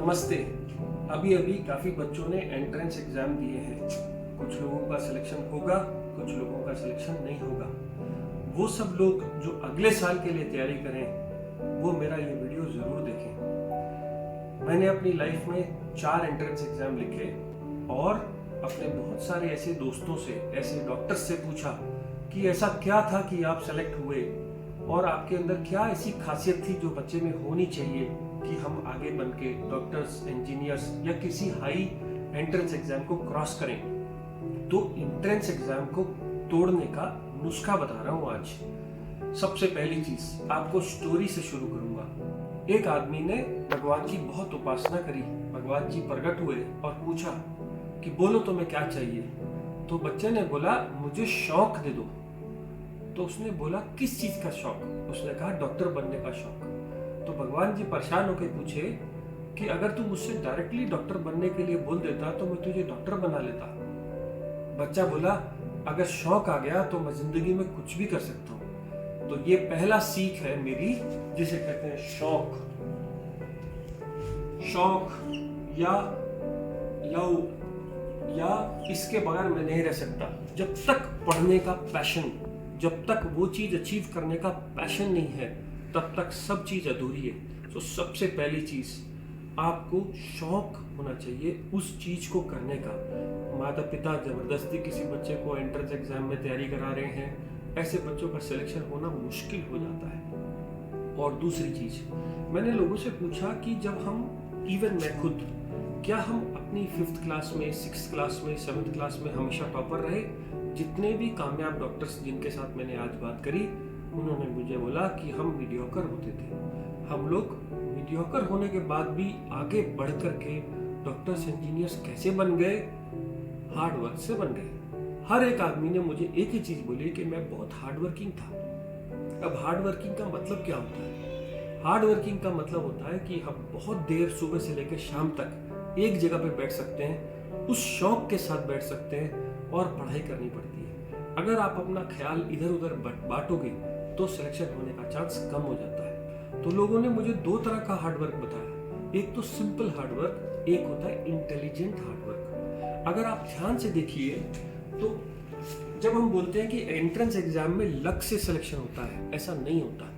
नमस्ते। अभी अभी काफ़ी बच्चों ने एंट्रेंस एग्ज़ाम दिए हैं। कुछ लोगों का सिलेक्शन होगा, कुछ लोगों का सिलेक्शन नहीं होगा। वो सब लोग जो अगले साल के लिए तैयारी करें, वो मेरा ये वीडियो ज़रूर देखें। मैंने अपनी लाइफ में 4 एंट्रेंस एग्ज़ाम लिखे और अपने बहुत सारे ऐसे दोस्तों से, ऐसे डॉक्टर्स से पूछा कि ऐसा क्या था कि आप सेलेक्ट हुए और आपके अंदर क्या ऐसी खासियत थी जो बच्चे में होनी चाहिए कि हम आगे बन के डॉक्टर्स, इंजीनियर्स या किसी हाई एंट्रेंस एग्जाम को क्रॉस करें। तो एंट्रेंस एग्जाम को तोड़ने का नुस्खा बता रहा हूं आज। सबसे पहली चीज आपको स्टोरी से शुरू करूंगा। एक आदमी ने भगवान की बहुत उपासना करी। भगवान जी प्रकट हुए और पूछा कि बोलो तुम्हें क्या चाहिए। तो बच्चे ने बोला मुझे शौक दे दो। तो उसने बोला किस चीज का शौक? उसने कहा डॉक्टर बनने का शौक। तो भगवान जी परेशान होकर पूछे कि अगर तू मुझसे डायरेक्टली डॉक्टर बनने के लिए बोल देता तो मैं तुझे डॉक्टर बना लेता। बच्चा बोला अगर शौक आ गया तो मैं जिंदगी में कुछ भी कर सकता हूं। तो ये पहला सीख है मेरी, जिसे कहते हैं शौक। शौक या लव या इसके बगैर मैं नहीं रह सकता। जब तक पढ़ने का पैशन, जब तक वो चीज अचीव करने का पैशन नहीं है, तब तक सब चीज अधूरी है। तो सबसे पहली चीज आपको शौक होना चाहिए उस चीज को करने का। माता पिता जबरदस्ती किसी बच्चे को एंट्रेंस एग्जाम में तैयारी करा रहे हैं, ऐसे बच्चों का सिलेक्शन होना मुश्किल हो जाता है। और दूसरी चीज, मैंने लोगों से पूछा कि जब हम, इवन मैं खुद, क्या हम अपनी 5th क्लास में, 6th क्लास में, 7th क्लास में हमेशा टॉपर रहे? जितने भी कामयाब डॉक्टर्स जिनके साथ मैंने आज बात करी, उन्होंने मुझे बोला कि हम मीडियोकर होते थे। हम लोग मीडियोकर होने के बाद भी आगे बढ़ कर के डॉक्टर्स, इंजीनियर्स कैसे बन गए? हार्ड वर्क से बन गए। हर एक आदमी ने मुझे एक ही चीज बोली कि मैं बहुत हार्ड वर्किंग था। अब हार्ड वर्किंग का मतलब क्या होता है? हार्ड वर्किंग का मतलब होता है कि हम बहुत देर सुबह से लेकर शाम तक एक जगह पे बैठ सकते हैं, उस शौक के साथ बैठ सकते हैं और पढ़ाई करनी पड़ती है। अगर आप अपना ख्याल इधर उधर बांटोगे तो सिलेक्शन होने का चांस कम हो जाता है। तो लोगों ने मुझे 2 तरह का हार्डवर्क बताया। एक तो सिंपल हार्डवर्क, एक होता है इंटेलिजेंट हार्डवर्क। अगर आप ध्यान से देखिए तो जब हम बोलते हैं कि एंट्रेंस एग्जाम में लक से सिलेक्शन होता है, ऐसा नहीं होता।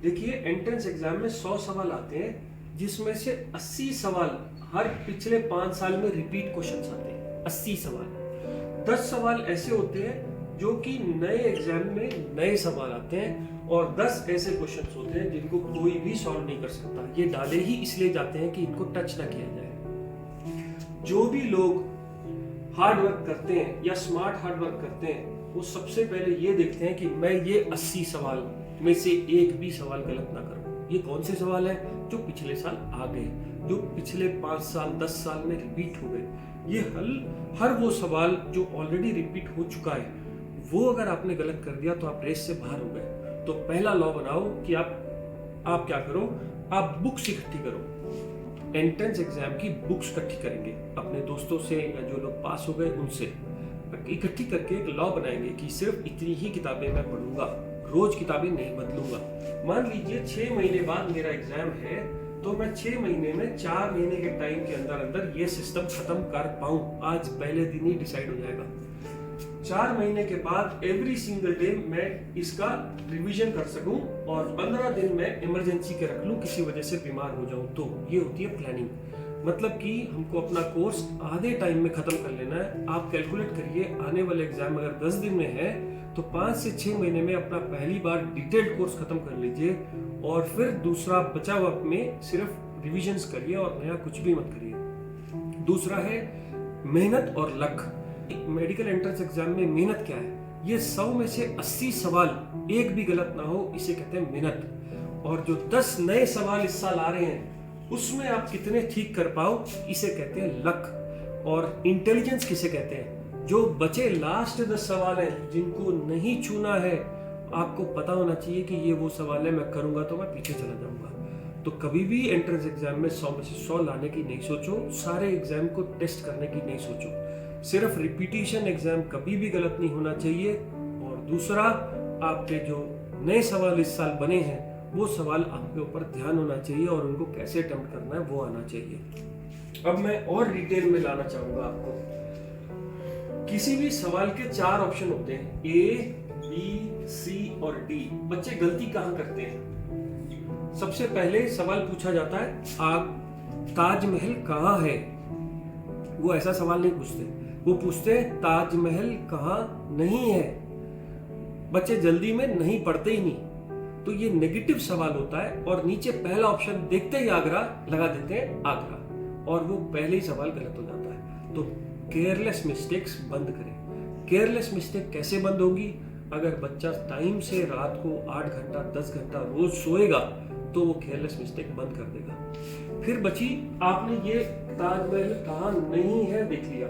देखिए एंट्रेंस एग्जाम में 100 सवाल आते हैं, जिसमें से 80 सवाल हर पिछले 5 साल में रिपीट क्वेश्चन आते हैं। 80 सवाल। 10 सवाल ऐसे होते हैं जो कि नए एग्जाम में नए सवाल आते हैं और 10 ऐसे क्वेश्चंस होते हैं जिनको कोई भी सॉल्व नहीं कर सकता। ये डाले ही इसलिए जाते हैं कि इनको टच ना किया जाए। जो भी लोग हार्ड वर्क करते हैं या स्मार्ट हार्ड वर्क करते हैं, वो सबसे पहले ये देखते हैं कि मैं ये 80 सवाल में से एक भी सवाल गलत ना करूं। ये कौन से सवाल हैं? जो पिछले साल आ गए, जो पिछले 5 साल 10 साल में रिपीट हो गए। ये हर वो सवाल जो ऑलरेडी रिपीट हो चुका है, वो अगर आपने गलत कर दिया तो आप रेस से बाहर हो गए। तो पहला लॉ बनाओ कि आप क्या करो, आप बुक्स इकट्ठी करो। एंट्रेंस एग्जाम की बुक्स इकट्ठी करेंगे अपने दोस्तों से या जो लोग पास हो गए उनसे इकट्ठी करके एक लॉ बनाएंगे कि सिर्फ इतनी ही किताबें मैं पढ़ूंगा, रोज किताबें नहीं बदलूंगा। मान लीजिए 6 महीने बाद मेरा एग्जाम है, तो मैं 6 महीने में 4 महीने के टाइम के अंदर अंदर ये सिस्टम खत्म कर पाऊं। आज पहले दिन ही डिसाइड हो जाएगा। 4 महीने के बाद एवरी सिंगल डे मैं इसका रिवीजन कर सकूं और 15 दिन मैं इमरजेंसी के रख लूं, किसी वजह से बीमार हो जाऊं तो। ये होती है प्लानिंग। मतलब कि हमको अपना कोर्स आधे टाइम में खत्म कर लेना है। आप कैलकुलेट करिए, आने वाले एग्जाम अगर 10 दिन में है तो 5 से 6 महीने में अपना पहली बार डिटेल्ड कोर्स खत्म कर लीजिए और फिर दूसरा बचा वक्त में सिर्फ रिविजन्स करिए और नया कुछ भी मत करिए। दूसरा है मेहनत और लक। मेडिकल एंट्रेंस एग्जाम में मेहनत क्या है? ये 100 में से 80 सवाल एक भी गलत ना हो, इसे कहते हैं मेहनत। और जो 10 नए सवाल इस साल आ रहे हैं उसमें आप कितने ठीक कर पाओ, इसे कहते हैं लक। और इंटेलिजेंस किसे कहते हैं? जो बचे लास्ट 10 सवाल हैं जिनको नहीं छूना है, आपको पता होना चाहिए कि ये वो सवाल है, मैं करूंगा तो मैं पीछे चला जाऊंगा। तो कभी भी एंट्रेंस एग्जाम में 100 में से 100 लाने की नहीं सोचो, सारे एग्जाम को टेस्ट करने की नहीं सोचो। सिर्फ रिपीटिशन एग्जाम कभी भी गलत नहीं होना चाहिए। और दूसरा, आपके जो नए सवाल इस साल बने हैं वो सवाल आपके ऊपर ध्यान होना चाहिए और उनको कैसे अटेम्प्ट करना है वो आना चाहिए। अब मैं और डिटेल में लाना चाहूंगा आपको। किसी भी सवाल के 4 ऑप्शन होते हैं, ए, बी, सी और डी। बच्चे गलती कहां करते हैं? सबसे पहले सवाल पूछा जाता है ताजमहल कहां है। वो ऐसा सवाल नहीं पूछते, वो पूछते हैं ताजमहल कहां नहीं है। बच्चे जल्दी में नहीं पढ़ते ही नहीं, तो ये नेगेटिव सवाल होता है और नीचे पहला ऑप्शन देखते ही आगरा लगा देते हैं, आगरा, और वो पहले ही सवाल गलत हो जाता है। तो केयरलेस मिस्टेक्स बंद करें। केयरलेस मिस्टेक कैसे बंद होगी? अगर बच्चा टाइम से रात को 8 घंटा 10 घंटा रोज सोएगा तो वो केयरलेस मिस्टेक बंद कर देगा। फिर बची, आपने ये ताजमहल कहां नहीं है देख लिया।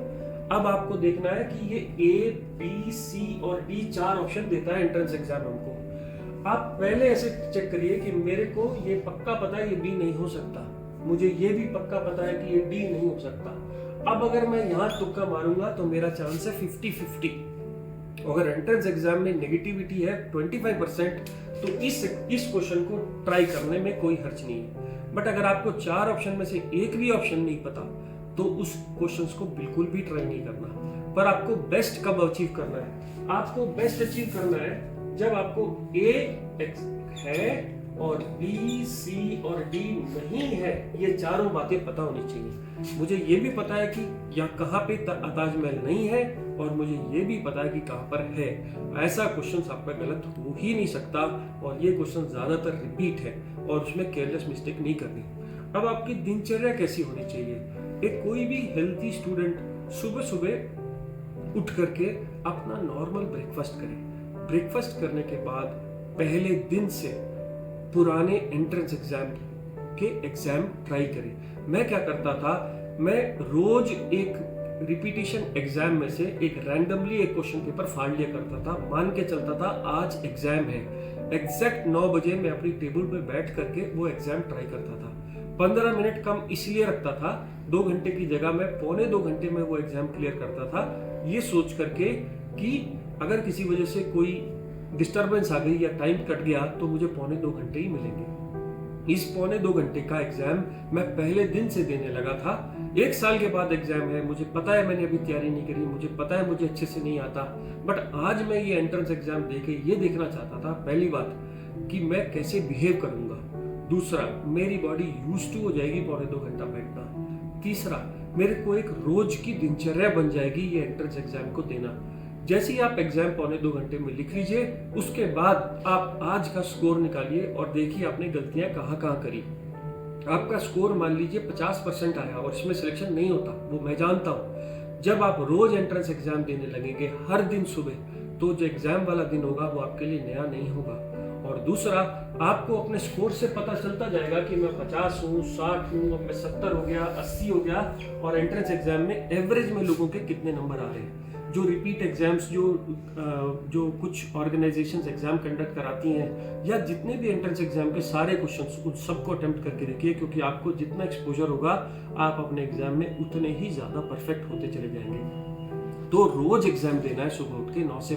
अब आपको देखना है कि ये ए, बी, सी और डी 4 ऑप्शन देता है एंट्रेंस एग्जाम हमको। आप पहले ऐसे चेक करिए कि मेरे को ये पक्का पता है ये बी नहीं हो सकता, मुझे ये भी पक्का पता है कि ये डी नहीं हो सकता। अब अगर मैं यहां तुक्का मारूंगा तो मेरा चांस है 50-50। अगर एंट्रेंस एग्जाम में नेगेटिविटी है 25%, तो इस क्वेश्चन को ट्राई करने में कोई हर्ज नहीं है। बट अगर आपको 4 ऑप्शन में से एक भी ऑप्शन नहीं पता तो उस क्वेश्चंस को बिल्कुल भी ट्राई नहीं करना। पर आपको बेस्ट कब अचीव करना है? आपको बेस्ट अचीव करना है जब आपको ए है और बी, सी और डी नहीं है, ये चारों बातें पता होनी चाहिए। मुझे ये भी पता है कि यहाँ कहाँ पे ताजमहल नहीं है और मुझे ये भी पता है कि कहाँ पर है। ऐसा क्वेश्चन आपका गलत हो ही नहीं सकता और ये क्वेश्चन ज्यादातर रिपीट है और उसमें केयरलेस मिस्टेक नहीं करनी। अब आपकी दिनचर्या कैसी होनी चाहिए? एक कोई भी हेल्थी स्टूडेंट सुबह सुबह उठ करके अपना नॉर्मल ब्रेकफास्ट करे। ब्रेकफास्ट करने के बाद पहले दिन से पुराने एंट्रेंस एग्जाम के एग्जाम ट्राई करें। मैं क्या करता था, मैं रोज एक रिपीटिशन एग्जाम में से एक रैंडमली एक क्वेश्चन पेपर फाड़ लिया करता था। मान के चलता था आज एग्जाम है, एग्जैक्ट 9 बजे मैं अपनी टेबल पे बैठ करके वो एग्जाम ट्राई करता था। 15 मिनट कम इसलिए रखता था, 2 घंटे की जगह मैं 2.25 घंटे में वो एग्जाम क्लियर करता था, ये सोच करके कि अगर किसी वजह से कोई डिस्टरबेंस आ गई या टाइम कट गया तो मुझे 2.25 घंटे ही मिलेंगे। इस 2.25 घंटे का एग्जाम मैं पहले दिन से देने लगा था। 1 साल के बाद एग्जाम है, मुझे पता है मैंने अभी तैयारी नहीं करी, मुझे पता है मुझे अच्छे से नहीं आता, बट आज मैं ये एंट्रेंस एग्जाम देके ये देखना चाहता था, पहली बात कि मैं कैसे बिहेव करूंगा। दूसरा, मेरी बॉडी यूज टू हो जाएगी 2.25 घंटा बैठना। तीसरा, मेरे को एक रोज की दिनचर्या बन जाएगी ये एंट्रेंस एग्जाम को देना। जैसे ही आप एग्जाम 2.25 घंटे में लिख लीजिए, उसके बाद आप आज का स्कोर निकालिए और देखिए आपने गलतियां कहाँ कहाँ करी। आपका स्कोर मान लीजिए 50% आया और इसमें सिलेक्शन नहीं होता, वो मैं जानता हूँ। जब आप रोज एंट्रेंस एग्जाम देने लगेंगे हर दिन सुबह, तो जो एग्जाम वाला दिन होगा वो आपके लिए नया नहीं होगा। और दूसरा, आपको अपने स्कोर से पता चलता जाएगा कि मैं 50 हूँ, 60 हूँ, अब मैं 70 हो गया, 80 हो गया, और एंट्रेंस एग्जाम में एवरेज में लोगों के कितने नंबर आ रहे हैं। जो रिपीट एग्जाम्स जो कुछ ऑर्गेनाइजेशंस एग्जाम कंडक्ट कराती हैं, या जितने भी एंट्रेंस एग्जाम के सारे क्वेश्चंस, उन सबको अटेम्प्ट करके देखिए, क्योंकि आपको जितना एक्सपोजर होगा आप अपने एग्जाम में उतने ही ज्यादा परफेक्ट होते चले जाएंगे। तो रोज एग्जाम देना है सुबह उठ के 9 से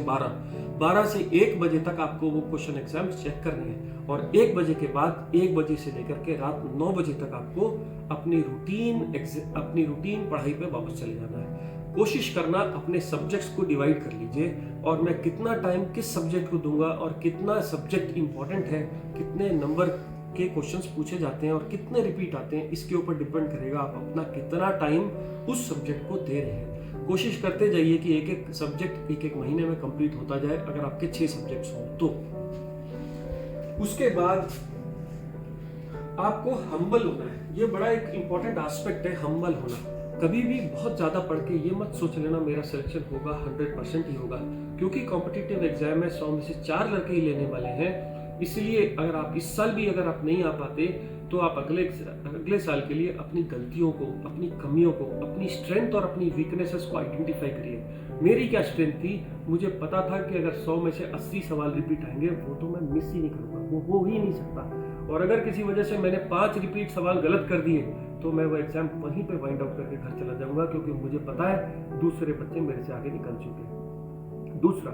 12 से 1 बजे तक आपको वो क्वेश्चन एग्जाम चेक करने हैं, और 1 बजे के बाद 1 बजे से लेकर के रात 9 बजे तक आपको अपनी रूटीन पढ़ाई पे वापस चले जाना है। कोशिश करना अपने सब्जेक्ट्स को डिवाइड कर लीजिए, और मैं कितना टाइम किस सब्जेक्ट को दूंगा और कितना सब्जेक्ट इंपॉर्टेंट है, कितने नंबर के क्वेश्चंस पूछे जाते हैं और कितने रिपीट आते हैं, इसके ऊपर डिपेंड करेगा आप अपना कितना टाइम उस सब्जेक्ट को दे रहे हैं। कोशिश करते जाइए कि एक एक सब्जेक्ट 1-1 महीने में कंप्लीट होता जाए, अगर आपके 6 सब्जेक्ट्स हों तो। उसके बाद आपको हम्बल होना है, ये बड़ा एक इंपॉर्टेंट एस्पेक्ट है, हम्बल होना। कभी भी बहुत ज्यादा पढ़ के ये मत सोच लेना मेरा सिलेक्शन होगा, 100% ही होगा, क्योंकि कॉम्पिटिटिव एग्जाम में 100 में से 4 लड़के ही लेने वाले हैं। इसलिए अगर आप इस साल भी अगर आप नहीं आ पाते तो आप अगले साल के लिए अपनी गलतियों को, अपनी कमियों को, अपनी स्ट्रेंथ और अपनी वीकनेसेस को आइडेंटिफाई करिए। मेरी क्या स्ट्रेंथ थी, मुझे पता था कि अगर 100 में से 80 सवाल रिपीट आएंगे वो तो मैं मिस ही नहीं करूंगा, वो हो ही नहीं सकता। और अगर किसी वजह से मैंने 5 रिपीट सवाल गलत कर दिए तो मैं वो एग्जाम वहीं पे वाइंड आउट करके घर चला जाऊंगा, क्योंकि मुझे पता है दूसरे बच्चे मेरे से आगे निकल चुके हैं। दूसरा,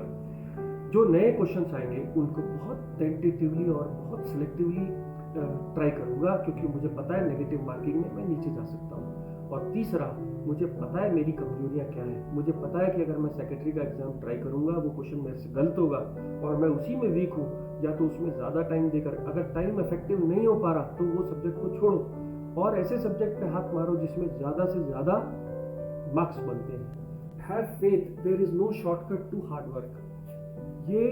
जो नए क्वेश्चंस आएंगे उनको बहुत टेंटेटिवली और बहुत सिलेक्टिवली ट्राई करूँगा, क्योंकि मुझे पता है नेगेटिव मार्किंग में मैं नीचे जा सकता हूँ। और तीसरा, मुझे पता है मेरी कमजोरियाँ क्या हैं। मुझे पता है कि अगर मैं सेक्रेटरी का एग्ज़ाम ट्राई करूँगा, वो क्वेश्चन मेरे से गलत होगा और मैं उसी में वीक हूँ, या तो उसमें ज़्यादा टाइम देकर, अगर टाइम इफेक्टिव नहीं हो पा रहा तो वो सब्जेक्ट को छोड़ो और ऐसे सब्जेक्ट पे हाथ मारो जिसमें ज़्यादा से ज़्यादा मार्क्स बनते हैं। Have faith, there is no shortcut to hard work. ये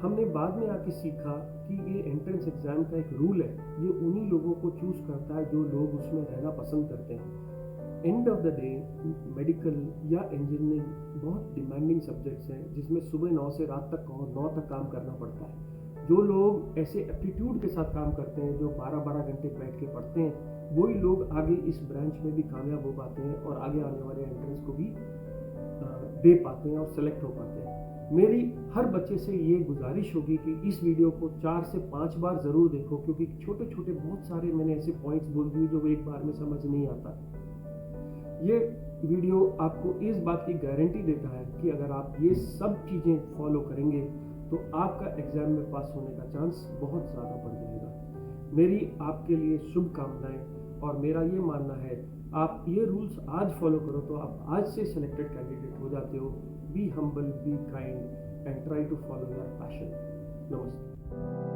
हमने बाद में आके सीखा कि ये एंट्रेंस एग्ज़ाम का एक रूल है। ये उन्हीं लोगों को चूज़ करता है जो लोग उसमें रहना पसंद करते हैं। End of the day medical या इंजीनियरिंग बहुत डिमांडिंग सब्जेक्ट्स हैं, जिसमें सुबह 9 से रात तक 9 तक काम करना पड़ता है। जो लोग ऐसे एप्टीट्यूड के साथ काम करते हैं, जो 12-12 घंटे बैठ के पढ़ते हैं, वही लोग आगे इस ब्रांच में भी कामयाब हो पाते हैं और आगे आने वाले एंट्रेंस को भी दे पाते हैं और सेलेक्ट हो पाते हैं। मेरी हर बच्चे से ये गुजारिश होगी कि इस वीडियो को 4 से 5 बार ज़रूर देखो, क्योंकि छोटे छोटे बहुत सारे मैंने ऐसे पॉइंट्स बोल दिए जो एक बार में समझ नहीं आता। ये वीडियो आपको इस बात की गारंटी देता है कि अगर आप ये सब चीज़ें फॉलो करेंगे तो आपका एग्ज़ाम में पास होने का चांस बहुत ज़्यादा बढ़ जाएगा। मेरी आपके लिए शुभकामनाएं और मेरा ये मानना है, आप ये रूल्स आज फॉलो करो तो आप आज से सिलेक्टेड कैंडिडेट हो जाते हो। Be humble, be kind and try to follow your passion. नमस्ते।